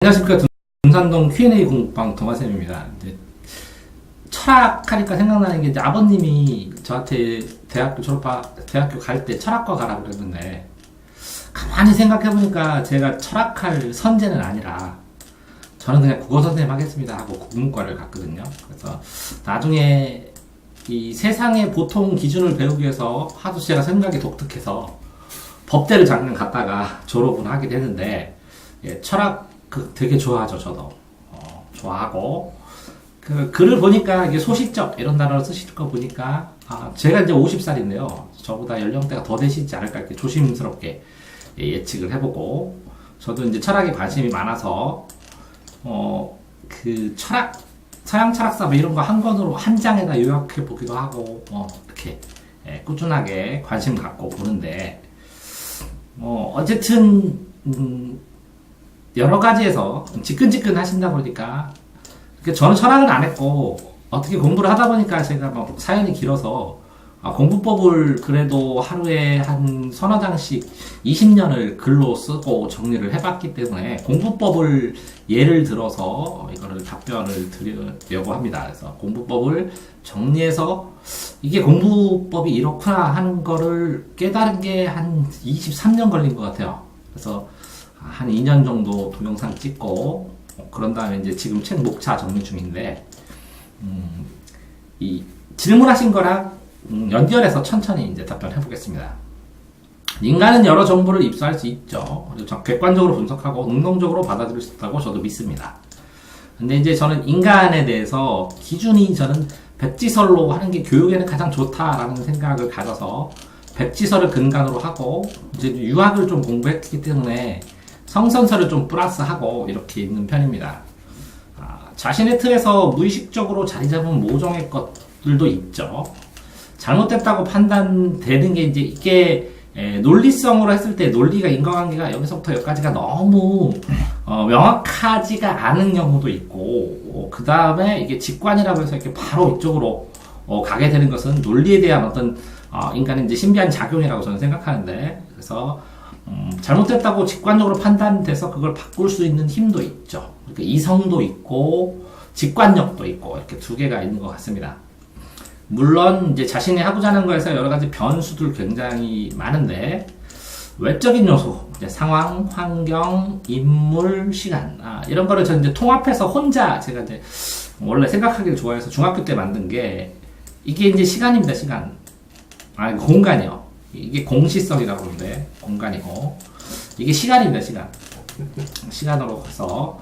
안녕하십니까. 등산동 Q&A 공부방 동아쌤입니다. 이제 철학하니까 생각나는 게 이제 아버님이 저한테 대학교 갈 때 철학과 가라고 그랬는데, 가만히 생각해보니까 제가 철학할 선재는 아니라 저는 그냥 국어 선생님 하겠습니다 하고 국문과를 갔거든요. 그래서 나중에 이 세상의 보통 기준을 배우기 위해서 하도 제가 생각이 독특해서 법대를 잠깐 갔다가 졸업을 하게 됐는데, 예, 철학 되게 좋아하죠. 저도 좋아하고, 그 글을 보니까 이게 소시적 이런 단어를 쓰실 거 보니까 제가 이제 50살인데요 저보다 연령대가 더 되시지 않을까 이렇게 조심스럽게 예측을 해보고, 저도 이제 철학에 관심이 많아서 그 철학, 서양 철학사 뭐 이런 거 한 권으로 한 장에다 요약해 보기도 하고 이렇게 꾸준하게 관심 갖고 보는데, 어쨌든 여러 가지에서 지끈지끈 하신다 보니까, 저는 철학을 안 했고 어떻게 공부를 하다 보니까 제가 막 사연이 길어서 공부법을 그래도 하루에 한 서너 장씩 20년을 글로 쓰고 정리를 해봤기 때문에 공부법을 예를 들어서 이거를 답변을 드리려고 합니다. 그래서 공부법을 정리해서 이게 공부법이 이렇구나 하는 거를 깨달은 게 한 23년 걸린 것 같아요. 그래서 한 2년 정도 동영상 찍고, 그런 다음에 이제 지금 책 목차 정리 중인데, 이 질문하신 거랑 연결해서 천천히 이제 답변해 보겠습니다. 인간은 여러 정보를 입수할 수 있죠. 그리고 객관적으로 분석하고 능동적으로 받아들일 수 있다고 저도 믿습니다. 근데 이제 저는 인간에 대해서 기준이, 저는 백지설로 하는 게 교육에는 가장 좋다라는 생각을 가져서 백지설을 근간으로 하고, 이제 유학을 좀 공부했기 때문에 성선설을 좀 플러스하고 이렇게 있는 편입니다. 자신의 틀에서 무의식적으로 자리 잡은 모종의 것들도 있죠. 잘못됐다고 판단되는 게 이제 이게 논리성으로 했을 때 논리가, 인과관계가 여기서부터 여기까지가 너무 명확하지가 않은 경우도 있고, 그 다음에 이게 직관이라고 해서 이렇게 바로 이쪽으로 가게 되는 것은 논리에 대한 어떤 인간의 이제 신비한 작용이라고 저는 생각하는데, 그래서 잘못됐다고 직관적으로 판단돼서 그걸 바꿀 수 있는 힘도 있죠. 그러니까 이성도 있고 직관력도 있고 이렇게 두 개가 있는 것 같습니다. 물론 이제 자신이 하고자 하는 거에서 여러 가지 변수들 굉장히 많은데, 외적인 요소, 이제 상황, 환경, 인물, 시간, 이런 거를 저는 이제 통합해서 혼자, 제가 이제 원래 생각하기를 좋아해서 중학교 때 만든 게, 이게 이제 시간입니다. 시간. 공간이요. 이게 공시성이라고 그러는데 공간이고, 이게 시간입니다. 시간으로 해서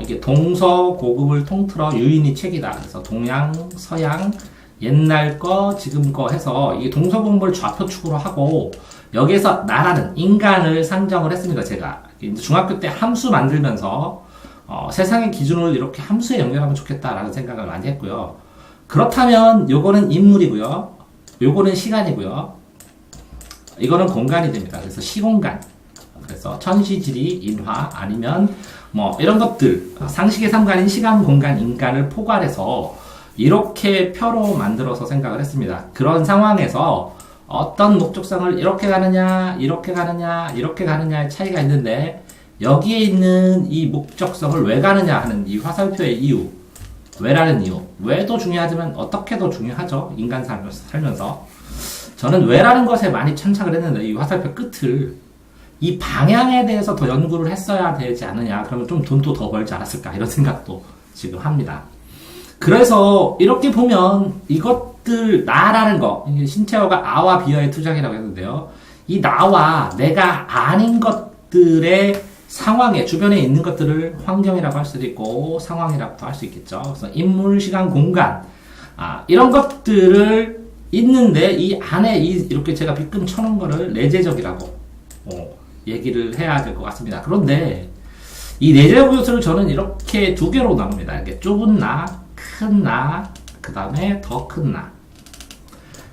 이게 동서고금을 통틀어 유인이 책이다. 그래서 동양, 서양, 옛날 거, 지금 거 해서 이게 동서고금을 좌표축으로 하고, 여기에서 나라는 인간을 상정을 했습니다. 제가 이제 중학교 때 함수 만들면서 세상의 기준을 이렇게 함수에 연결하면 좋겠다라는 생각을 많이 했고요. 그렇다면 요거는 인물이고요, 요거는 시간이고요, 이거는 공간이 됩니다. 그래서 시공간, 그래서 천시지리, 인화, 아니면 뭐 이런 것들, 상식의 삼간인 시간, 공간, 인간을 포괄해서 이렇게 표로 만들어서 생각을 했습니다. 그런 상황에서 어떤 목적성을 이렇게 가느냐, 이렇게 가느냐, 이렇게 가느냐의 차이가 있는데, 여기에 있는 이 목적성을 왜 가느냐 하는 이 화살표의 이유, 왜라는 이유, 왜도 중요하지만 어떻게도 중요하죠. 인간 살면서 저는 왜라는 것에 많이 천착을 했는데, 이 화살표 끝을 이 방향에 대해서 더 연구를 했어야 되지 않느냐, 그러면 좀 돈도 더 벌지 않았을까, 이런 생각도 지금 합니다. 그래서 이렇게 보면 이것들, 나라는 거, 신채호가 아와 비어의 투장이라고 했는데요, 이 나와 내가 아닌 것들의 상황에, 주변에 있는 것들을 환경이라고 할 수도 있고 상황이라고도 할 수 있겠죠. 그래서 인물, 시간, 공간, 이런 것들을 있는데, 이 안에 이렇게 제가 빗금 쳐놓은 거를 내재적이라고 얘기를 해야 될 것 같습니다. 그런데 이 내재적 요소를 저는 이렇게 두 개로 나눕니다. 이렇게 좁은 나, 큰 나, 그 다음에 더 큰 나.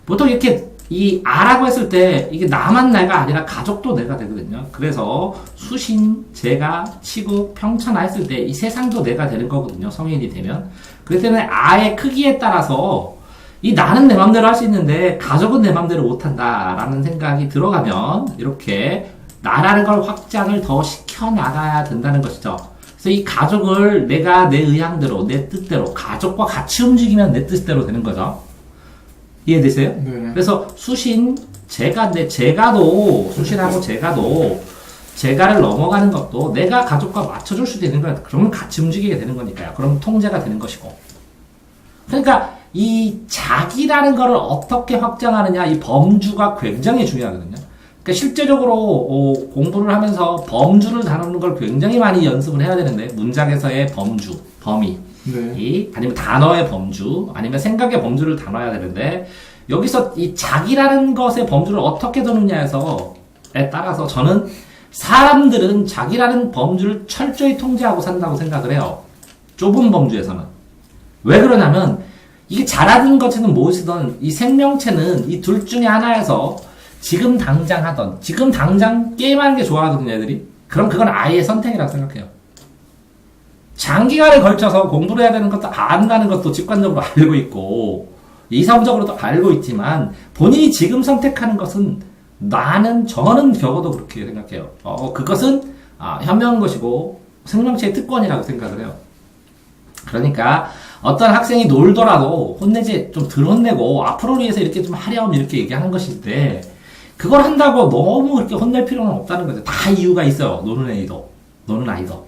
보통 이렇게 이 아라고 했을 때 이게 나만 내가 아니라 가족도 내가 되거든요. 그래서 수신, 제가, 치국, 평천하 했을 때 이 세상도 내가 되는 거거든요. 성인이 되면. 그렇기 때문에 아의 크기에 따라서 이 나는 내 맘대로 할 수 있는데 가족은 내 맘대로 못한다 라는 생각이 들어가면, 이렇게 나라는 걸 확장을 더 시켜나가야 된다는 것이죠. 그래서 이 가족을 내가 내 의향대로, 내 뜻대로, 가족과 같이 움직이면 내 뜻대로 되는 거죠. 이해되세요? 네. 그래서 수신, 제가도, 수신하고 제가를 넘어가는 것도 내가 가족과 맞춰줄 수 있는 거야. 그러면 같이 움직이게 되는 거니까요. 그럼 통제가 되는 것이고. 그러니까 이 자기라는 거를 어떻게 확장하느냐, 이 범주가 굉장히 중요하거든요. 그러니까 실제적으로 공부를 하면서 범주를 다루는 걸 굉장히 많이 연습을 해야 되는데, 문장에서의 범주, 범위, 네. 아니면 단어의 범주, 아니면 생각의 범주를 다뤄야 되는데, 여기서 이 자기라는 것의 범주를 어떻게 두느냐에 따라서 저는 사람들은 자기라는 범주를 철저히 통제하고 산다고 생각을 해요. 좁은 범주에서는. 왜 그러냐면, 이게 잘하는 것은 무엇이든 이 생명체는 이 둘 중에 하나에서 지금 당장 게임하는 게 좋아하거든요, 애들이. 그럼 그건 아이의 선택이라고 생각해요. 장기간에 걸쳐서 공부를 해야 되는 것도 안다는 것도 직관적으로 알고 있고, 이성적으로도 알고 있지만, 본인이 지금 선택하는 것은 저는 적어도 그렇게 생각해요. 그것은, 현명한 것이고, 생명체의 특권이라고 생각을 해요. 그러니까, 어떤 학생이 놀더라도 좀 덜 혼내고, 앞으로 위해서 이렇게 좀 하렴, 이렇게 얘기하는 것일 때, 그걸 한다고 너무 그렇게 혼낼 필요는 없다는 거죠. 다 이유가 있어요. 노는 아이도.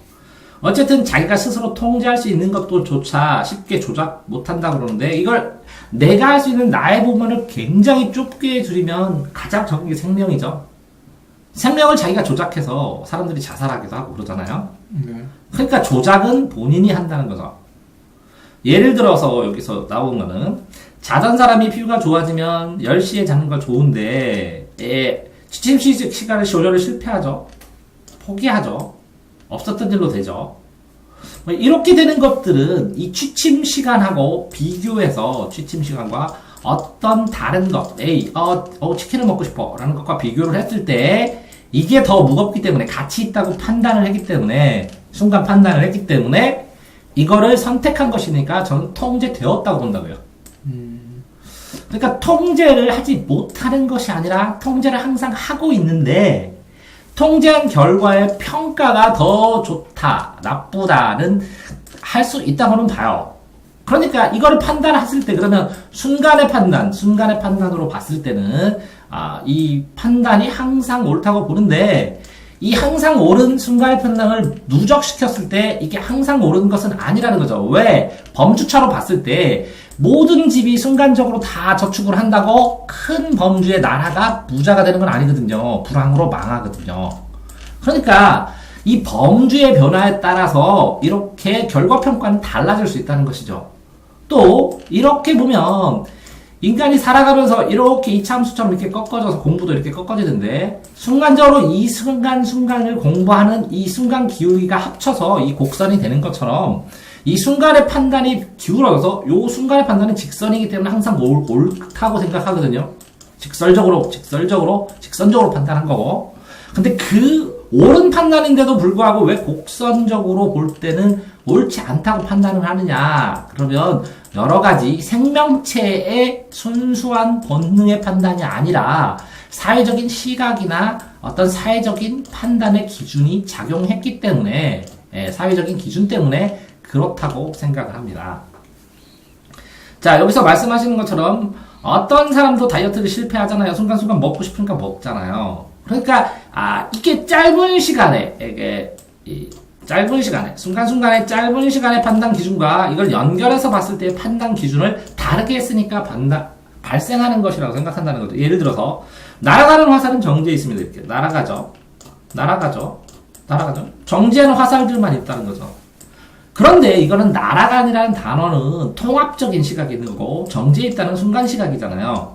어쨌든 자기가 스스로 통제할 수 있는 것조차 쉽게 조작 못한다 그러는데, 이걸 내가 할 수 있는 나의 부분을 굉장히 좁게 줄이면 가장 적은 게 생명이죠. 생명을 자기가 조작해서 사람들이 자살하기도 하고 그러잖아요. 네. 그러니까 조작은 본인이 한다는 거죠. 예를 들어서 여기서 나온 거는, 자던 사람이 피부가 좋아지면 10시에 자는 거 좋은데, 취침 시간을 조절을 실패하죠. 포기하죠. 없었던 일로 되죠. 이렇게 되는 것들은 이 취침 시간하고 비교해서, 취침 시간과 어떤 다른 것, 치킨을 먹고 싶어 라는 것과 비교를 했을 때 이게 더 무겁기 때문에, 가치 있다고 순간 판단을 했기 때문에 이거를 선택한 것이니까 저는 통제되었다고 본다고요. 그러니까 통제를 하지 못하는 것이 아니라 통제를 항상 하고 있는데, 통제한 결과의 평가가 더 좋다, 나쁘다는 할 수 있다고는 봐요. 그러니까 이거를 판단했을 때, 그러면 순간의 판단으로 봤을 때는 이 판단이 항상 옳다고 보는데, 이 항상 옳은 순간의 판단을 누적시켰을 때 이게 항상 옳은 것은 아니라는 거죠. 왜? 범주차로 봤을 때 모든 집이 순간적으로 다 저축을 한다고 큰 범주의 나라가 부자가 되는 건 아니거든요. 불황으로 망하거든요. 그러니까 이 범주의 변화에 따라서 이렇게 결과평가는 달라질 수 있다는 것이죠. 또 이렇게 보면 인간이 살아가면서 이렇게 이차함수처럼 이렇게 꺾어져서 공부도 이렇게 꺾어지는데, 순간적으로 이 순간을 공부하는 이 순간 기울기가 합쳐서 이 곡선이 되는 것처럼, 이 순간의 판단이 기울어져서 이 순간의 판단은 직선이기 때문에 항상 옳다고 생각하거든요. 직선적으로 판단한 거고. 근데 그 옳은 판단인데도 불구하고 왜 곡선적으로 볼 때는 옳지 않다고 판단을 하느냐? 그러면 여러 가지 생명체의 순수한 본능의 판단이 아니라 사회적인 시각이나 어떤 사회적인 판단의 기준이 작용했기 때문에, 사회적인 기준 때문에 그렇다고 생각을 합니다. 자, 여기서 말씀하시는 것처럼 어떤 사람도 다이어트를 실패하잖아요. 순간순간 먹고 싶으니까 먹잖아요. 그러니까 이게 짧은 시간에 순간순간의 짧은 시간의 판단 기준과 이걸 연결해서 봤을 때의 판단 기준을 다르게 했으니까 발생하는 것이라고 생각한다는 거죠. 예를 들어서 날아가는 화살은 정지해 있습니다. 이렇게 날아가죠. 정지하는 화살들만 있다는 거죠. 그런데 이거는 날아가니라는 단어는 통합적인 시각이 있는 거고, 정지해 있다는 순간 시각이잖아요.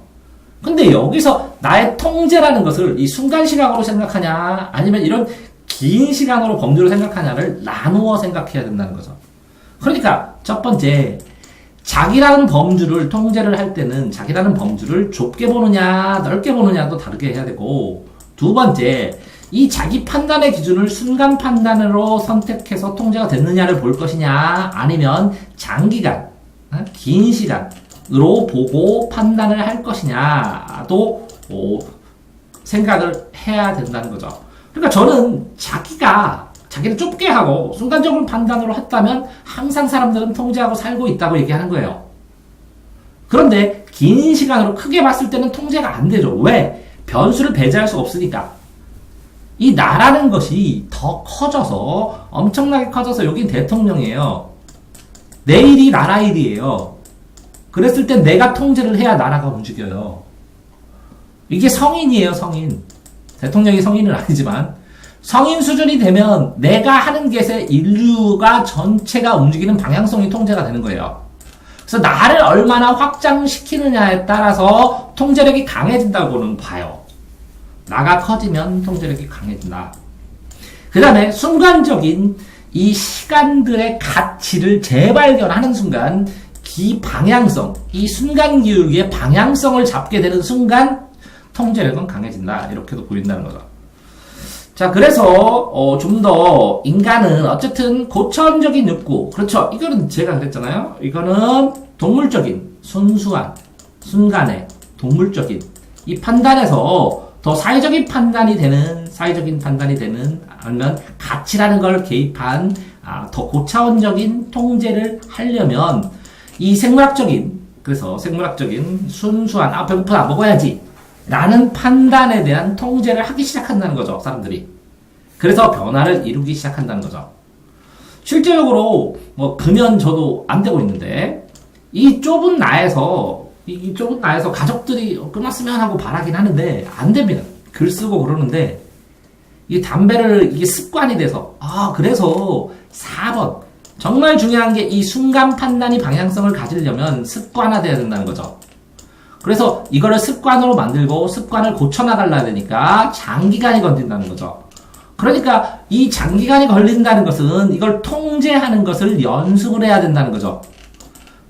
근데 여기서 나의 통제라는 것을 이 순간 시각으로 생각하냐, 아니면 이런 긴 시간으로 범주로 생각하냐를 나누어 생각해야 된다는 거죠. 그러니까 첫 번째, 자기라는 범주를 통제를 할 때는 자기라는 범주를 좁게 보느냐 넓게 보느냐도 다르게 해야 되고, 두 번째, 이 자기 판단의 기준을 순간 판단으로 선택해서 통제가 됐느냐를 볼 것이냐, 아니면 장기간, 긴 시간으로 보고 판단을 할 것이냐도 생각을 해야 된다는 거죠. 그러니까 저는 자기가 자기를 좁게 하고 순간적인 판단으로 했다면 항상 사람들은 통제하고 살고 있다고 얘기하는 거예요. 그런데 긴 시간으로 크게 봤을 때는 통제가 안 되죠. 왜? 변수를 배제할 수 없으니까. 이 나라는 것이 더 커져서 엄청나게 커져서 여긴 대통령이에요. 내 일이 나라 일이에요. 그랬을 땐 내가 통제를 해야 나라가 움직여요. 이게 성인이에요, 성인. 대통령이 성인은 아니지만 성인 수준이 되면 내가 하는 것에 인류가 전체가 움직이는 방향성이 통제가 되는 거예요. 그래서 나를 얼마나 확장시키느냐에 따라서 통제력이 강해진다고는 봐요. 나가 커지면 통제력이 강해진다. 그 다음에 순간적인 이 시간들의 가치를 재발견하는 순간 이 방향성, 이 순간 기울기의 방향성을 잡게 되는 순간 통제력은 강해진다. 이렇게도 보인다는 거죠. 자, 그래서 좀 더 인간은 어쨌든 고차원적인 욕구, 그렇죠. 이거는 제가 그랬잖아요. 이거는 동물적인 순수한 순간의 동물적인 이 판단에서 더 사회적인 판단이 되는 아니면 가치라는 걸 개입한 더 고차원적인 통제를 하려면 이 그래서 생물학적인 순수한 배고프다 먹어야지 라는 판단에 대한 통제를 하기 시작한다는 거죠, 사람들이. 그래서 변화를 이루기 시작한다는 거죠. 실제적으로 금연 저도 안 되고 있는데 이 좁은 나에서 가족들이 끊었으면 하고 바라긴 하는데 안 됩니다. 글 쓰고 그러는데 이 담배를 이게 습관이 돼서 그래서 4번 정말 중요한 게 이 순간 판단이 방향성을 가지려면 습관화돼야 된다는 거죠. 그래서 이거를 습관으로 만들고 습관을 고쳐나가려야 되니까 장기간이 걸린다는 거죠. 그러니까 이 장기간이 걸린다는 것은 이걸 통제하는 것을 연습을 해야 된다는 거죠.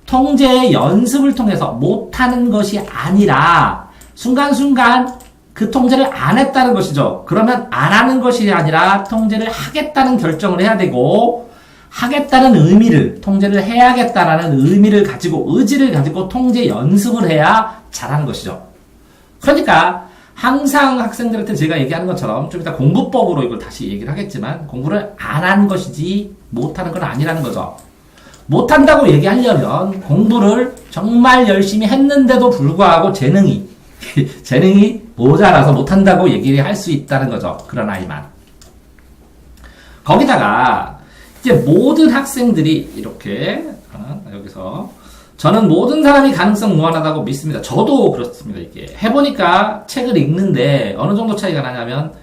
통제의 연습을 통해서 못하는 것이 아니라 순간순간 그 통제를 안 했다는 것이죠. 그러면 안 하는 것이 아니라 통제를 하겠다는 결정을 해야 되고 하겠다는 의미를, 통제를 해야겠다라는 의미를 가지고, 의지를 가지고 통제 연습을 해야 잘하는 것이죠. 그러니까 항상 학생들한테 제가 얘기하는 것처럼 좀 이따 공부법으로 이걸 다시 얘기를 하겠지만 공부를 안 한 것이지 못하는 건 아니라는 거죠. 못한다고 얘기하려면 공부를 정말 열심히 했는데도 불구하고 재능이 모자라서 못한다고 얘기를 할 수 있다는 거죠. 그런 아이만. 거기다가 이제 모든 학생들이 이렇게 여기서 저는 모든 사람이 가능성 무한하다고 믿습니다. 저도 그렇습니다. 이게 해보니까 책을 읽는데 어느 정도 차이가 나냐면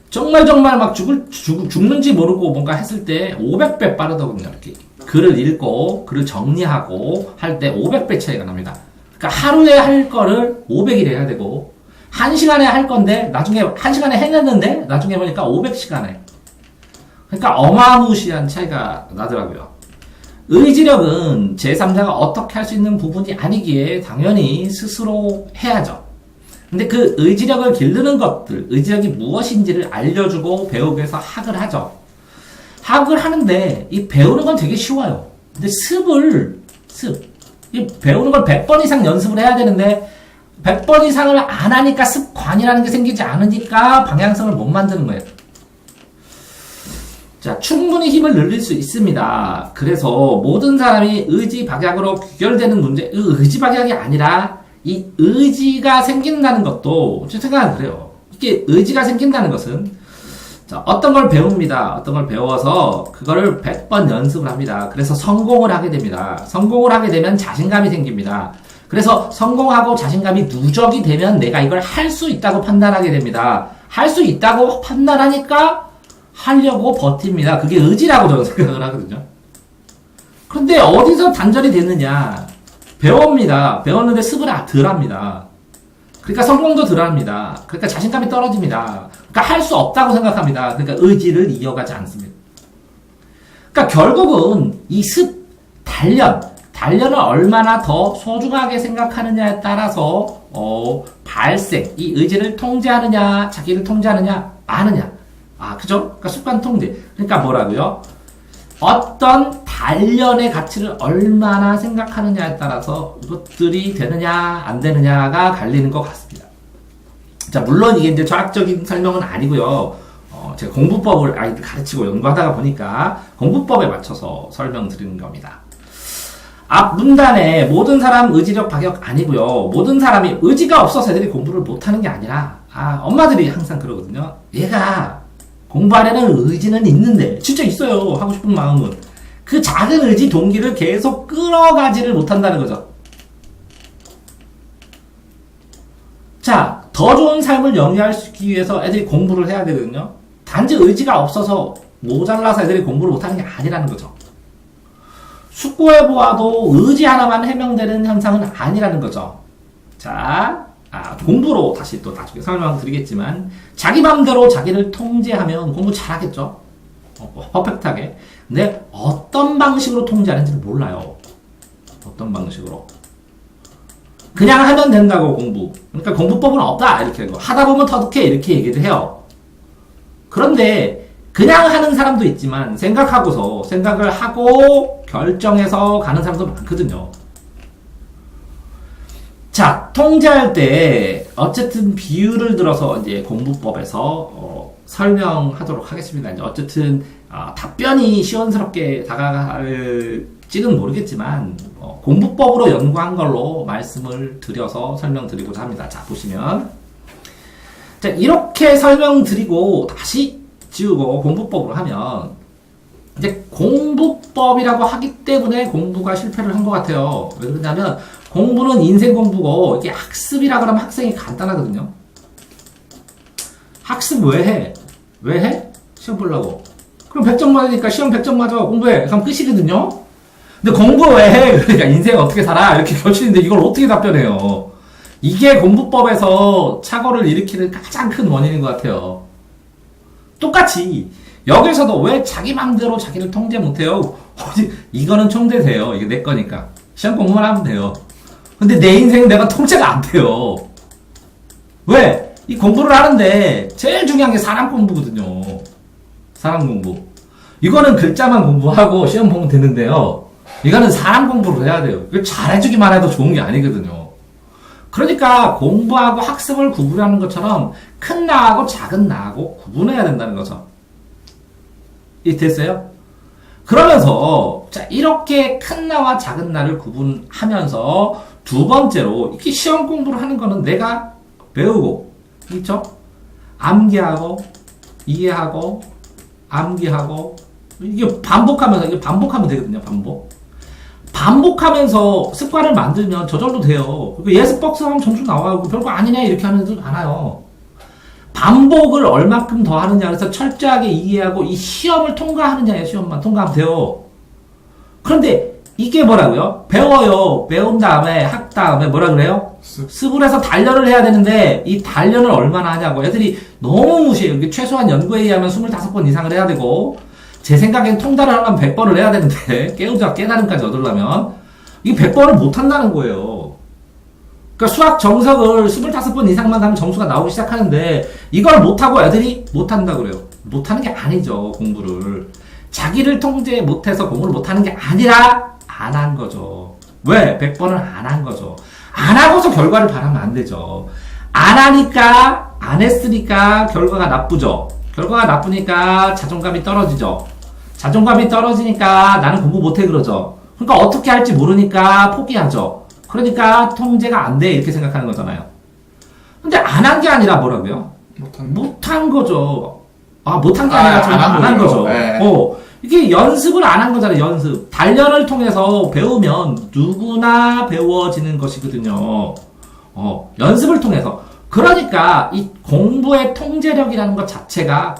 정말 막 죽는지 모르고 뭔가 했을 때 500배 빠르더군요. 이렇게 글을 읽고 글을 정리하고 할 때 500배 차이가 납니다. 그러니까 하루에 할 거를 500일 해야 되고 1시간에 할 건데 나중에 1시간에 해냈는데 나중에 보니까 500시간에. 그러니까 어마무시한 차이가 나더라고요. 의지력은 제3자가 어떻게 할 수 있는 부분이 아니기에 당연히 스스로 해야죠. 근데 그 의지력을 기르는 것들, 의지력이 무엇인지를 알려주고 배우기 위해서 학을 하죠. 학을 하는데 이 배우는 건 되게 쉬워요. 근데 이 배우는 걸 100번 이상 연습을 해야 되는데 100번 이상을 안 하니까 습관이라는 게 생기지 않으니까 방향성을 못 만드는 거예요. 자, 충분히 힘을 늘릴 수 있습니다. 그래서 모든 사람이 의지박약으로 귀결되는 문제, 의지박약이 아니라 이 의지가 생긴다는 것도 제 생각은 그래요. 이게 의지가 생긴다는 것은 어떤 걸 배웁니다. 어떤 걸 배워서 그거를 100번 연습을 합니다. 그래서 성공을 하게 됩니다. 성공을 하게 되면 자신감이 생깁니다. 그래서 성공하고 자신감이 누적이 되면 내가 이걸 할 수 있다고 판단하게 됩니다. 할 수 있다고 판단하니까 하려고 버팁니다. 그게 의지라고 저는 생각을 하거든요. 그런데 어디서 단절이 됐느냐? 배웁니다. 배웠는데 습을 덜 합니다. 그러니까 성공도 덜 합니다. 그러니까 자신감이 떨어집니다. 그러니까 할 수 없다고 생각합니다. 그러니까 의지를 이어가지 않습니다. 그러니까 결국은 이 단련을 얼마나 더 소중하게 생각하느냐에 따라서 이 의지를 통제하느냐, 자기를 통제하느냐, 마느냐. 그죠? 그러니까 습관 통제. 그러니까 뭐라고요? 어떤 단련의 가치를 얼마나 생각하느냐에 따라서 이것들이 되느냐, 안 되느냐가 갈리는 것 같습니다. 자, 물론 이게 이제 과학적인 설명은 아니고요. 제가 공부법을 아이들 가르치고 연구하다가 보니까 공부법에 맞춰서 설명드리는 겁니다. 앞 문단에 모든 사람 의지력 박역 아니고요. 모든 사람이 의지가 없어서 애들이 공부를 못하는 게 아니라 엄마들이 항상 그러거든요. 얘가 공부하려는 의지는 있는데 진짜 있어요. 하고 싶은 마음은. 그 작은 의지 동기를 계속 끌어가지를 못한다는 거죠. 자, 더 좋은 삶을 영위할 수 있기 위해서 애들이 공부를 해야 되거든요. 단지 의지가 없어서 모자라서 애들이 공부를 못하는 게 아니라는 거죠. 숙고해보아도 의지 하나만 해명되는 현상은 아니라는 거죠. 자, 공부로 다시 또 나중에 설명드리겠지만 자기 맘대로 자기를 통제하면 공부 잘하겠죠. 퍼펙트하게. 근데 어떤 방식으로 통제하는지는 몰라요. 어떤 방식으로. 그냥 하면 된다고 공부. 그러니까 공부법은 없다 이렇게 하다 보면 터득해 이렇게 얘기를 해요. 그런데 그냥 하는 사람도 있지만 생각을 하고 결정해서 가는 사람도 많거든요. 자, 통제할 때 어쨌든 비유를 들어서 이제 공부법에서 설명하도록 하겠습니다. 이제 어쨌든 답변이 시원스럽게 다가갈지는 모르겠지만 공부법으로 연구한 걸로 말씀을 드려서 설명드리고자 합니다. 자, 보시면 자, 이렇게 설명드리고 다시 지우고 공부법으로 하면 이제 공부법이라고 하기 때문에 공부가 실패를 한 것 같아요. 왜 그러냐면 공부는 인생 공부고 이게 학습이라 그러면 학생이 간단하거든요. 학습 왜 해? 왜 해? 시험 보려고. 그럼 100점 맞으니까 시험 100점 맞아. 공부해. 그럼 끝이거든요. 근데 공부 왜 해? 그러니까 인생 어떻게 살아? 이렇게 겹치는데 이걸 어떻게 답변해요? 이게 공부법에서 착오를 일으키는 가장 큰 원인인 것 같아요. 똑같이 여기서도 왜 자기 맘대로 자기를 통제 못해요? 이거는 통제돼요. 이게 내 거니까. 시험 공부만 하면 돼요. 근데 내 인생 내가 통제가 안 돼요. 왜? 이 공부를 하는데 제일 중요한 게 사람 공부거든요. 사람 공부. 이거는 글자만 공부하고 시험 보면 되는데요. 이거는 사람 공부를 해야 돼요. 이걸 잘해주기만 해도 좋은 게 아니거든요. 그러니까 공부하고 학습을 구분하는 것처럼 큰 나하고 작은 나하고 구분해야 된다는 거죠. 이 됐어요? 그러면서 자, 이렇게 큰 나와 작은 나를 구분하면서 두 번째로 이렇게 시험 공부를 하는 거는 내가 배우고 있죠? 암기하고 이해하고 암기하고 이게 반복하면서 이게 반복하면 되거든요. 반복하면서 습관을 만들면 저절로 돼요. 예습 복습하면 점수 나와요. 별거 아니네 이렇게 하는 애들 많아요. 반복을 얼마큼 더 하느냐 그래서 철저하게 이해하고 이 시험을 통과하느냐에 시험만 통과하면 돼요. 그런데 이게 뭐라고요? 배워요. 배운 다음에 학 다음에 뭐라 그래요? 습을 해서 단련을 해야 되는데 이 단련을 얼마나 하냐고. 애들이 너무 무시해요. 최소한 연구에 의하면 25번 이상을 해야 되고 제 생각엔 통달을 하려면 100번을 해야 되는데 깨달음까지 얻으려면 이게 100번을 못 한다는 거예요. 그러니까 수학 정석을 25번 이상만 가면 점수가 나오기 시작하는데 이걸 못하고 애들이 못한다 그래요. 못하는 게 아니죠. 공부를. 자기를 통제 못해서 공부를 못하는 게 아니라 안 한 거죠. 왜? 100번을 안 한 거죠. 안 하고서 결과를 바라면 안 되죠. 안 하니까 안 했으니까 결과가 나쁘죠. 결과가 나쁘니까 자존감이 떨어지죠. 자존감이 떨어지니까 나는 공부 못해 그러죠. 그러니까 어떻게 할지 모르니까 포기하죠. 그러니까 통제가 안 돼 이렇게 생각하는 거잖아요. 근데 안 한 게 아니라 뭐라고요? 못한 거죠. 못한 게 아니라 정말 안 한 거죠. 네. 이게 연습을 안 한 거잖아요. 연습. 단련을 통해서 배우면 누구나 배워지는 것이거든요. 연습을 통해서. 그러니까 이 공부의 통제력이라는 것 자체가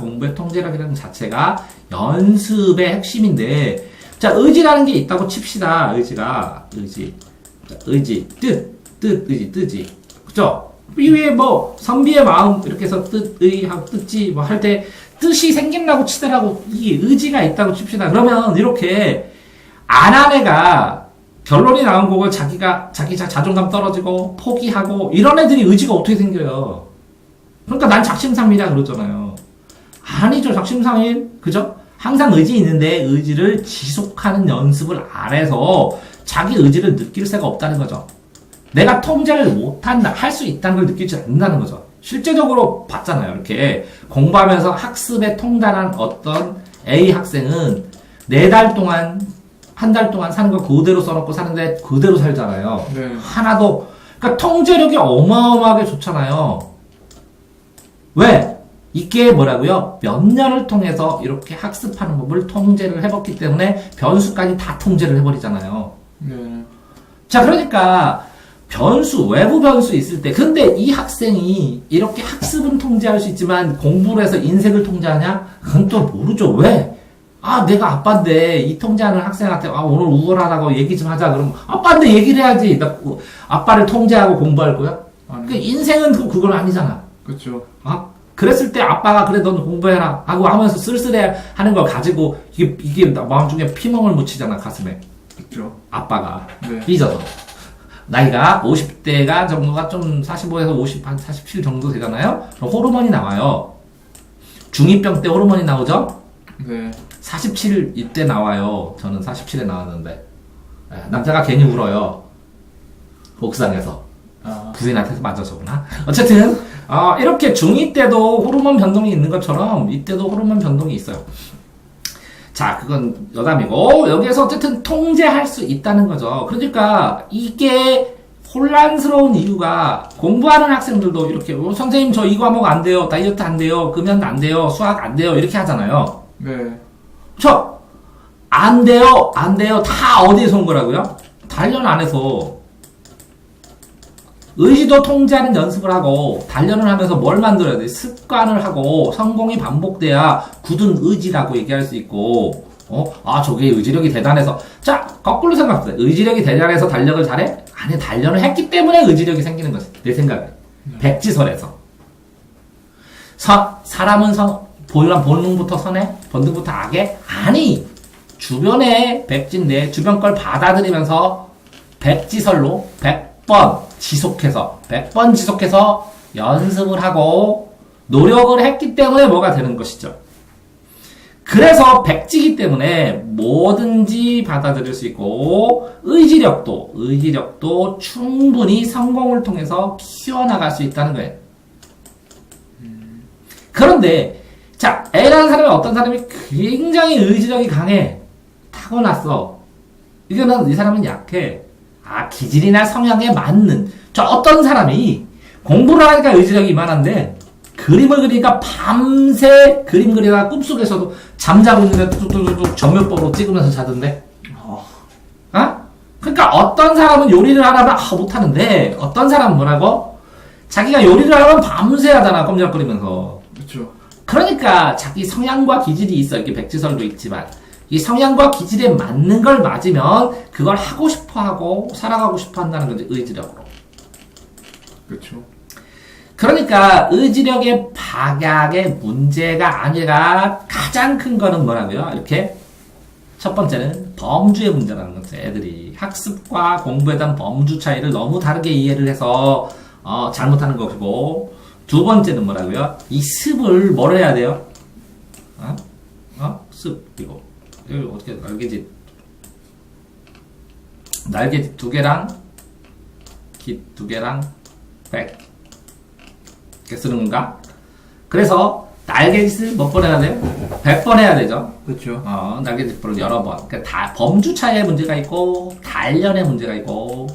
연습의 핵심인데 자, 의지라는 게 있다고 칩시다. 의지, 뜻이. 그죠? 이 위에 뭐 선비의 마음 이렇게 해서 뜻의하고 뜻지 뭐 할 때 뜻이 생긴다고 치더라고. 이게 의지가 있다고 칩시다. 그러면 이렇게 안 한 애가 결론이 나온 거고 자기 자존감 떨어지고 포기하고 이런 애들이 의지가 어떻게 생겨요? 그러니까 난 작심삼일이야 그러잖아요. 아니죠. 작심삼일. 그죠? 항상 의지 있는데 의지를 지속하는 연습을 안 해서 자기 의지를 느낄 새가 없다는 거죠. 내가 통제를 못한다, 할 수 있다는 걸 느끼지 않는다는 거죠. 실제적으로 봤잖아요. 이렇게 공부하면서 학습에 통달한 어떤 A 학생은 4달 동안, 한 달 동안 사는 거 그대로 써놓고 사는데 그대로 살잖아요. 네. 하나도, 그러니까 통제력이 어마어마하게 좋잖아요. 왜? 이게 뭐라고요? 몇 년을 통해서 이렇게 학습하는 법을 통제를 해봤기 때문에 변수까지 다 통제를 해버리잖아요. 네. 자, 그러니까 변수, 외부 변수 있을 때, 근데 이 학생이 이렇게 학습은 통제할 수 있지만 공부를 해서 인생을 통제하냐? 그건 또 모르죠. 왜? 아, 내가 아빠인데 이 통제하는 학생한테 오늘 우울하다고 얘기 좀 하자. 그러면 아빠인데 얘기를 해야지. 나 아빠를 통제하고 공부할 거야? 그 인생은 그건 아니잖아. 그렇죠. 그랬을 때 아빠가 그래 넌 공부해라 하고 하면서 쓸쓸해 하는 걸 가지고 이게 마음중에 피멍을 묻히잖아, 가슴에. 그렇죠. 아빠가 네. 삐져서 나이가 50대가 정도가 좀 45에서 50, 한 47 정도 되잖아요. 그럼 호르몬이 나와요. 중2병 때 호르몬이 나오죠. 네. 47 이때 나와요. 저는 47에 나왔는데 남자가 괜히 울어요. 옥상에서 부인한테서 맞아서구나. 어쨌든 이렇게 중2 때도 호르몬 변동이 있는 것처럼 이때도 호르몬 변동이 있어요. 자, 그건 여담이고 여기에서 어쨌든 통제할 수 있다는 거죠. 그러니까 이게 혼란스러운 이유가 공부하는 학생들도 이렇게 선생님 저 이 과목 안 돼요. 다이어트 안 돼요. 금연 안 돼요. 수학 안 돼요. 이렇게 하잖아요. 네. 안 돼요. 안 돼요. 다 어디에서 온 거라고요? 단련 안에서. 의지도 통제하는 연습을 하고 단련을 하면서 뭘 만들어야 돼? 습관을 하고 성공이 반복돼야 굳은 의지라고 얘기할 수 있고 저게 의지력이 대단해서 자 거꾸로 생각해. 의지력이 대단해서 단련을 잘해? 아니 단련을 했기 때문에 의지력이 생기는 거지. 내 생각에. 백지설에서 사람은 본능부터 선해? 본능부터 악해? 아니 주변에 백지인데 주변 걸 받아들이면서 백지설로 100번 지속해서 연습을 하고 노력을 했기 때문에 뭐가 되는 것이죠. 그래서 백지기 때문에 뭐든지 받아들일 수 있고 의지력도 충분히 성공을 통해서 키워나갈 수 있다는 거예요. 그런데 자, A라는 사람은 어떤 사람이 굉장히 의지력이 강해. 타고났어. 이거는 이 사람은 약해. 기질이나 성향에 맞는. 어떤 사람이 공부를 하니까 의지력이 이만한데, 그림을 그리니까 밤새 그림 그리다가 꿈속에서도 잠자고 있는데 뚝뚝뚝뚝 전면법으로 찍으면서 자던데. 그러니까 어떤 사람은 요리를 하라면 못하는데, 어떤 사람은 뭐라고? 자기가 요리를 하면 밤새 하잖아, 꼼지락거리면서. 그렇죠. 그러니까 자기 성향과 기질이 있어. 이게 백지설도 있지만. 이 성향과 기질에 맞는 걸 맞으면 그걸 하고 싶어 하고 살아가고 싶어 한다는 거지, 의지력으로. 그렇죠. 그러니까 의지력의 박약의 문제가 아니라 가장 큰 거는 뭐라고요? 이렇게 첫 번째는 범주의 문제라는 거죠. 애들이 학습과 공부에 대한 범주 차이를 너무 다르게 이해를 해서 잘못하는 것이고, 두 번째는 뭐라고요? 이 습을 뭘 해야 돼요? 습 이거 어떻게 날개짓 2개랑 깃 2개랑 100 이렇게 쓰는 건가? 그래서 날개짓을 몇 번 해야 돼요? 100번 해야 되죠. 그렇죠. 날개짓 벌을 여러 번. 그러니까 다 범주 차이의 문제가 있고 단련의 문제가 있고,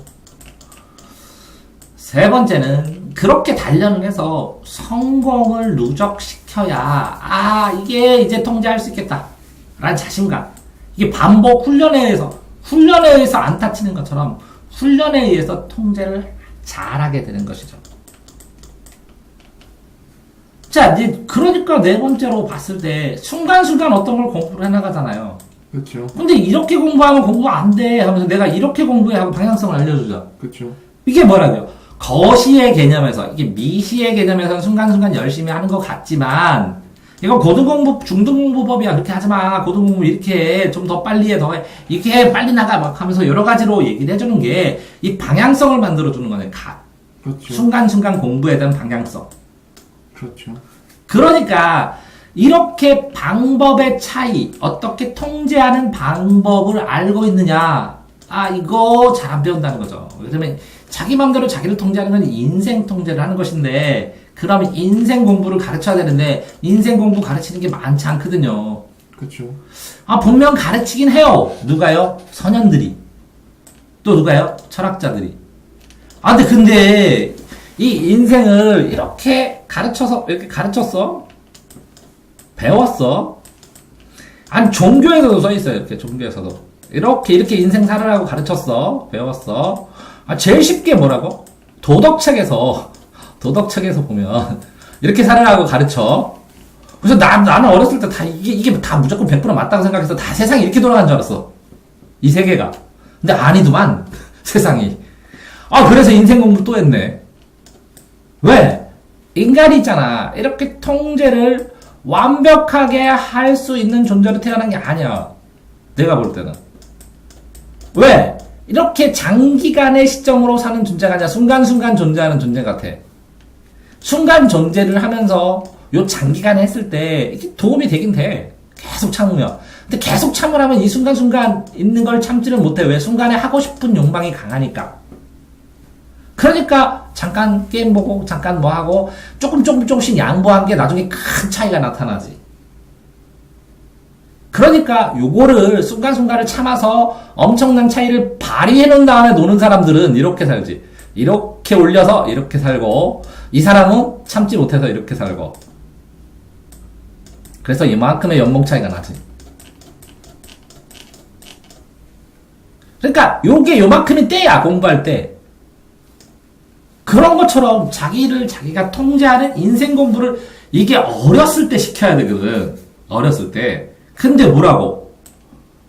세 번째는 그렇게 단련을 해서 성공을 누적시켜야 이게 이제 통제할 수 있겠다 라는 자신감. 이게 반복 훈련에 의해서 안 다치는 것처럼 훈련에 의해서 통제를 잘하게 되는 것이죠. 자, 이제 그러니까 네 번째로 봤을 때 순간순간 어떤 걸 공부를 해나가잖아요. 그렇죠. 근데 이렇게 공부하면 공부 안 돼 하면서 내가 이렇게 공부해 하고 방향성을 알려주자. 그렇죠. 이게 뭐라고요? 거시의 개념에서, 이게 미시의 개념에서는 순간순간 열심히 하는 것 같지만, 이거 고등공부, 중등공부법이야. 그렇게 하지 마. 고등공부 이렇게 해. 좀 더 빨리 해. 더 해. 이렇게 해. 빨리 나가. 막 하면서 여러 가지로 얘기를 해주는 게 이 방향성을 만들어주는 거네. 그렇죠. 순간순간 공부에 대한 방향성. 그렇죠. 그러니까 이렇게 방법의 차이, 어떻게 통제하는 방법을 알고 있느냐. 이거 잘 안 배운다는 거죠. 왜냐면 자기 맘대로 자기를 통제하는 건 인생 통제를 하는 것인데, 그러면 인생 공부를 가르쳐야 되는데 인생 공부 가르치는 게 많지 않거든요. 그렇죠. 아, 분명 가르치긴 해요. 누가요? 선현들이. 또 누가요? 철학자들이. 아, 근데 이 인생을 이렇게 가르쳤어? 배웠어? 아니, 종교에서도 써 있어요. 이렇게 종교에서도. 이렇게 인생 살으라고 가르쳤어. 배웠어. 아, 제일 쉽게 뭐라고? 도덕책에서 보면 이렇게 살으라고 가르쳐. 그래서 나는 어렸을 때 다 이게 다 무조건 100% 맞다고 생각해서 다 세상이 이렇게 돌아간 줄 알았어. 이 세계가. 근데 아니더만, 세상이. 아, 그래서 인생 공부 또 했네. 왜? 인간이 있잖아. 이렇게 통제를 완벽하게 할 수 있는 존재로 태어난 게 아니야. 내가 볼 때는. 왜? 이렇게 장기간의 시점으로 사는 존재가 아니라 순간순간 존재하는 존재 같아. 순간 존재를 하면서 요 장기간에 했을 때 이게 도움이 되긴 돼. 계속 참으면. 근데 계속 참으라면 이 순간순간 있는 걸 참지를 못해. 왜? 순간에 하고 싶은 욕망이 강하니까. 그러니까 잠깐 게임 보고 잠깐 뭐 하고 조금씩 양보한 게 나중에 큰 차이가 나타나지. 그러니까 요거를 순간순간을 참아서 엄청난 차이를 발휘해 놓은 다음에 노는 사람들은 이렇게 살지. 이렇게 올려서 이렇게 살고 이 사람은 참지 못해서 이렇게 살고. 그래서 이만큼의 연봉 차이가 나지. 그러니까 요게 요만큼이 때야, 공부할 때. 그런 것처럼 자기가 통제하는 인생 공부를 이게 어렸을 때 시켜야 되거든. 어렸을 때. 근데 뭐라고?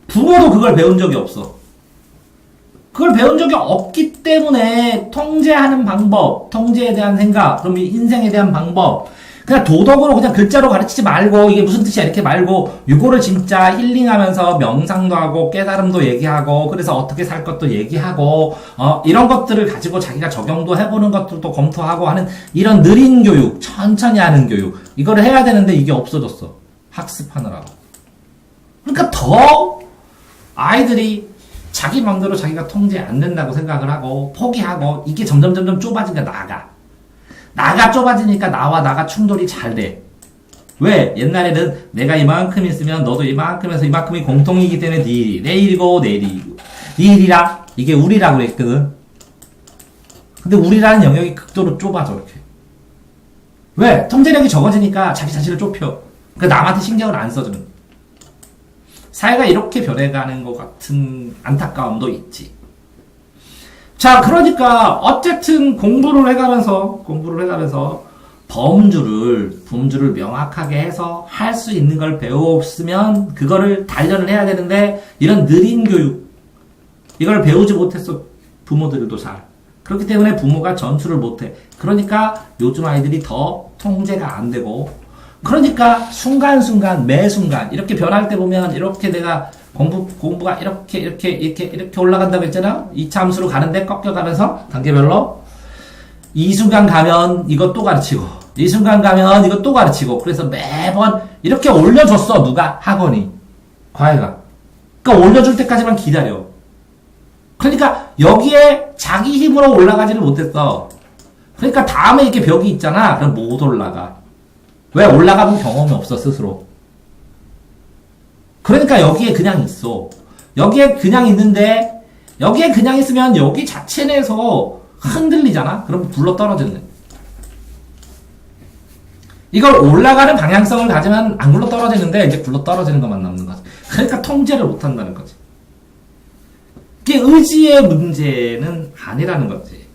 부모도 그걸 배운 적이 없어. 그걸 배운 적이 없기 때문에 통제하는 방법, 통제에 대한 생각, 그럼 이 인생에 대한 방법, 그냥 도덕으로 그냥 글자로 가르치지 말고 이게 무슨 뜻이야 이렇게 말고 요거를 진짜 힐링하면서 명상도 하고 깨달음도 얘기하고 그래서 어떻게 살 것도 얘기하고 이런 것들을 가지고 자기가 적용도 해보는 것들도 검토하고 하는 이런 느린 교육, 천천히 하는 교육 이거를 해야 되는데 이게 없어졌어. 학습하느라고. 그러니까 더 아이들이 자기 마음대로 자기가 통제 안 된다고 생각을 하고 포기하고 이게 점점 좁아지니까 나가 좁아지니까 나가 충돌이 잘 돼. 왜? 옛날에는 내가 이만큼 있으면 너도 이만큼 해서 이만큼이 공통이기 때문에 네 일이 내 일이고 내 일이고 네 일이라 이게 우리라고 그랬거든. 근데 우리라는 영역이 극도로 좁아져 이렇게. 왜? 통제력이 적어지니까 자기 자신을 좁혀. 그러니까 남한테 신경을 안 써주는. 사회가 이렇게 변해가는 것 같은 안타까움도 있지. 자, 그러니까 어쨌든 공부를 해가면서 범주를 명확하게 해서 할 수 있는 걸 배웠으면 그거를 단련을 해야 되는데 이런 느린 교육 이걸 배우지 못했어. 부모들도 잘. 그렇기 때문에 부모가 전수를 못해. 그러니까 요즘 아이들이 더 통제가 안 되고 그러니까 순간순간 매순간 이렇게 변할 때 보면 이렇게 내가 공부가 이렇게 올라간다고 했잖아. 2차 함수로 가는데 꺾여가면서 단계별로 이 순간 가면 이것 또 가르치고 이 순간 가면 이것 또 가르치고 그래서 매번 이렇게 올려줬어. 누가? 학원이 과외가. 그러니까 올려줄 때까지만 기다려. 그러니까 여기에 자기 힘으로 올라가지를 못했어. 그러니까 다음에 이렇게 벽이 있잖아. 그럼 못 올라가. 왜? 올라가본 경험이 없어 스스로. 그러니까 여기에 그냥 있어. 여기에 그냥 있는데 여기에 그냥 있으면 여기 자체 내에서 흔들리잖아. 그럼 굴러 떨어지는. 이걸 올라가는 방향성을 가지면 안 굴러 떨어지는데 이제 굴러 떨어지는 것만 남는 거지. 그러니까 통제를 못 한다는 거지. 이게 의지의 문제는 아니라는 거지.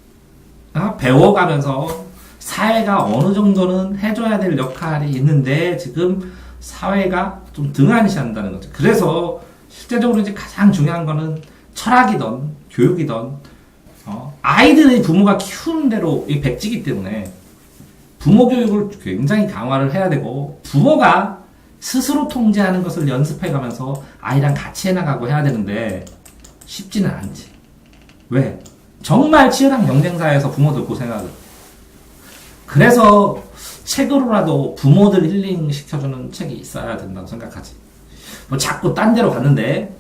배워가면서 사회가 어느 정도는 해줘야 될 역할이 있는데 지금 사회가 좀 등한시한다는 거죠. 그래서 실제적으로 이제 가장 중요한 거는 철학이든 교육이든 아이들의 부모가 키우는 대로 이 백지기 때문에 부모 교육을 굉장히 강화를 해야 되고 부모가 스스로 통제하는 것을 연습해가면서 아이랑 같이 해나가고 해야 되는데 쉽지는 않지. 왜? 정말 치열한 경쟁사에서 부모들 고생하거든. 그래서 책으로라도 부모들 힐링 시켜주는 책이 있어야 된다고 생각하지. 뭐 자꾸 딴 데로 갔는데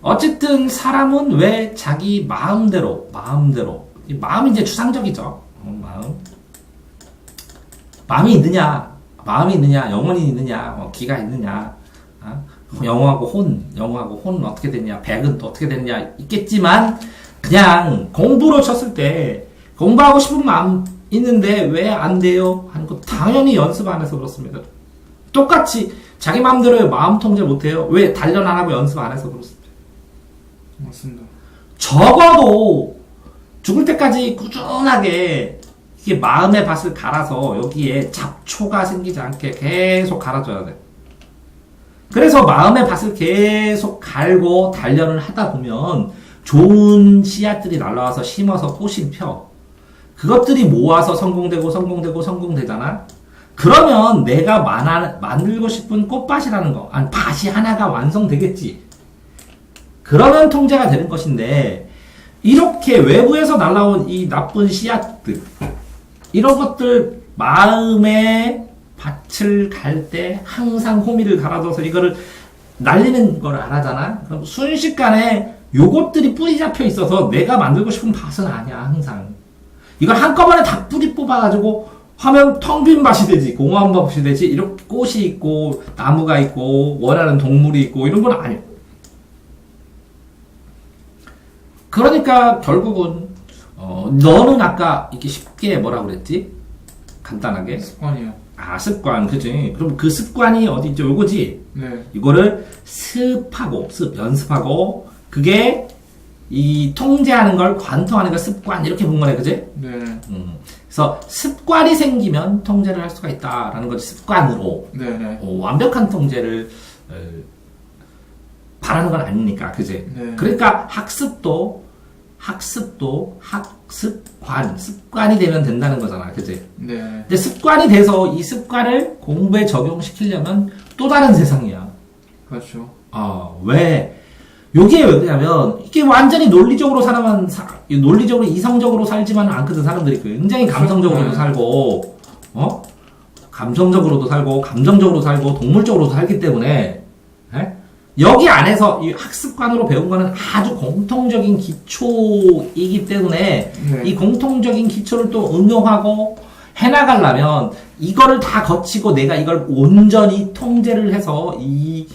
어쨌든 사람은 왜 자기 마음대로 이 마음이 이제 추상적이죠. 마음. 마음이 있느냐, 영혼이 있느냐, 기가 있느냐, 영어하고 혼 어떻게 되느냐, 백은 또 어떻게 되느냐 있겠지만 그냥 공부로 쳤을 때 공부하고 싶은 마음 있는데 왜 안 돼요? 하는 거 당연히 연습 안 해서 그렇습니다. 똑같이 자기 마음대로 마음 통제 못 해요. 왜 단련 안 하고 연습 안 해서 그렇습니다. 맞습니다. 적어도 죽을 때까지 꾸준하게 이게 마음의 밭을 갈아서 여기에 잡초가 생기지 않게 계속 갈아줘야 돼. 그래서 마음의 밭을 계속 갈고 단련을 하다 보면 좋은 씨앗들이 날라와서 심어서 꽃이 펴. 그것들이 모아서 성공되잖아? 그러면 내가 만들고 싶은 꽃밭이라는 거, 아니, 밭이 하나가 완성되겠지. 그러면 통제가 되는 것인데, 이렇게 외부에서 날라온 이 나쁜 씨앗들, 이런 것들 마음의 밭을 갈 때 항상 호미를 갈아줘서 이거를 날리는 걸 안 하잖아? 그럼 순식간에 요것들이 뿌리 잡혀 있어서 내가 만들고 싶은 밭은 아니야, 항상. 이걸 한꺼번에 다 뿌리 뽑아가지고 하면 텅 빈 밭이 되지, 공허한 밭이 되지, 이렇게 꽃이 있고, 나무가 있고, 원하는 동물이 있고, 이런 건 아니야. 그러니까 결국은, 너는 아까 이렇게 쉽게 뭐라고 그랬지? 간단하게. 습관이요. 습관, 그치? 그럼 그 습관이 어디 있죠? 요거지? 네. 이거를 연습하고, 그게 이 통제하는 걸 관통하는 걸 습관, 이렇게 본 거네, 그치? 네. 그래서 습관이 생기면 통제를 할 수가 있다라는 거지, 습관으로. 네. 완벽한 통제를 바라는 건 아니니까, 그치? 네. 그러니까 습관이 되면 된다는 거잖아, 그치? 네. 근데 습관이 돼서 이 습관을 공부에 적용시키려면 또 다른 세상이야. 그렇죠. 왜? 요게 왜 그러냐면, 이게 완전히 논리적으로 논리적으로 이성적으로 살지만은 않거든, 사람들이. 굉장히 감성적으로도 살고, 감성적으로도 살고, 감정적으로 살고, 동물적으로도 살기 때문에, 여기 안에서 이 학습관으로 배운 거는 아주 공통적인 기초이기 때문에, 네. 이 공통적인 기초를 또 응용하고 해나가려면, 이거를 다 거치고 내가 이걸 온전히 통제를 해서 이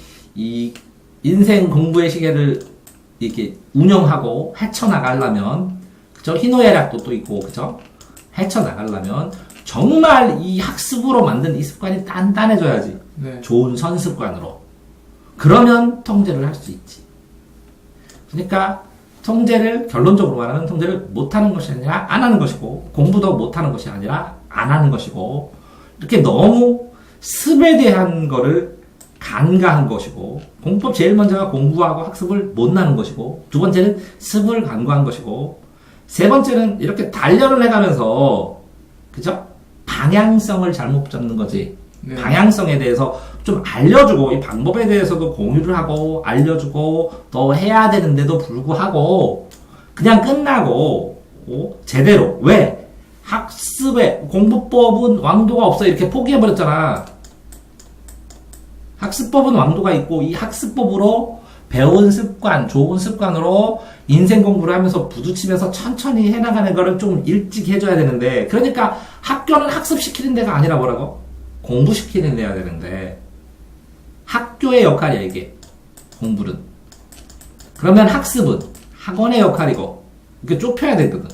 인생 공부의 시계를 이렇게 운영하고 헤쳐나가려면, 그죠? 희노애락도 또 있고, 그죠? 헤쳐나가려면, 정말 이 학습으로 만든 이 습관이 단단해져야지. 네. 좋은 선습관으로. 그러면 통제를 할 수 있지. 그러니까, 결론적으로 말하면 통제를 못하는 것이 아니라 안 하는 것이고, 공부도 못하는 것이 아니라 안 하는 것이고, 이렇게 너무 습에 대한 거를 간과한 것이고, 공법 제일 먼저가 공부하고 학습을 못하는 것이고, 두 번째는 습을 간과한 것이고, 세 번째는 이렇게 단련을 해가면서, 그죠? 방향성을 잘못 잡는 거지. 네. 방향성에 대해서 좀 알려주고, 이 방법에 대해서도 공유를 하고, 알려주고, 더 해야 되는데도 불구하고, 그냥 끝나고, 제대로. 왜? 학습의 공부법은 왕도가 없어. 이렇게 포기해버렸잖아. 학습법은 왕도가 있고, 이 학습법으로 배운 습관, 좋은 습관으로 인생 공부를 하면서 부딪히면서 천천히 해나가는 거를 좀 일찍 해줘야 되는데, 그러니까 학교는 학습시키는 데가 아니라 뭐라고? 공부시키는 데야 되는데, 학교의 역할이야, 이게. 공부는. 그러면 학습은 학원의 역할이고, 이게 좁혀야 되거든.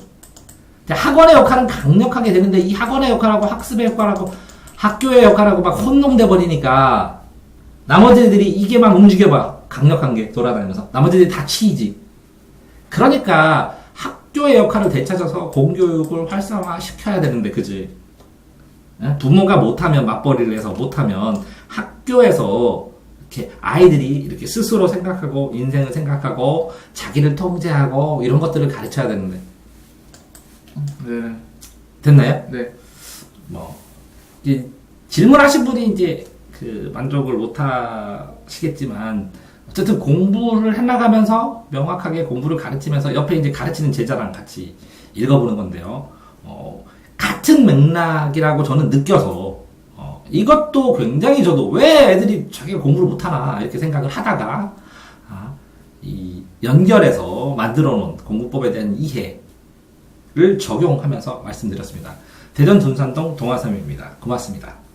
학원의 역할은 강력하게 되는데, 이 학원의 역할하고 학습의 역할하고 학교의 역할하고 막 혼동돼 버리니까, 나머지들이 이게 막 움직여봐. 강력한 게 돌아다니면서. 나머지들이 다 치이지. 그러니까 학교의 역할을 되찾아서 공교육을 활성화시켜야 되는데, 그지? 부모가 못하면, 맞벌이를 해서 못하면 학교에서 이렇게 아이들이 이렇게 스스로 생각하고, 인생을 생각하고, 자기를 통제하고, 이런 것들을 가르쳐야 되는데. 네. 됐나요? 네. 질문하신 분이 이제 만족을 못 하시겠지만, 어쨌든 공부를 해나가면서 명확하게 공부를 가르치면서 옆에 이제 가르치는 제자랑 같이 읽어보는 건데요. 같은 맥락이라고 저는 느껴서, 이것도 굉장히 저도 왜 애들이 자기가 공부를 못하나 이렇게 생각을 하다가, 이 연결해서 만들어 놓은 공부법에 대한 이해를 적용하면서 말씀드렸습니다. 대전 둔산동 동화섬입니다. 고맙습니다.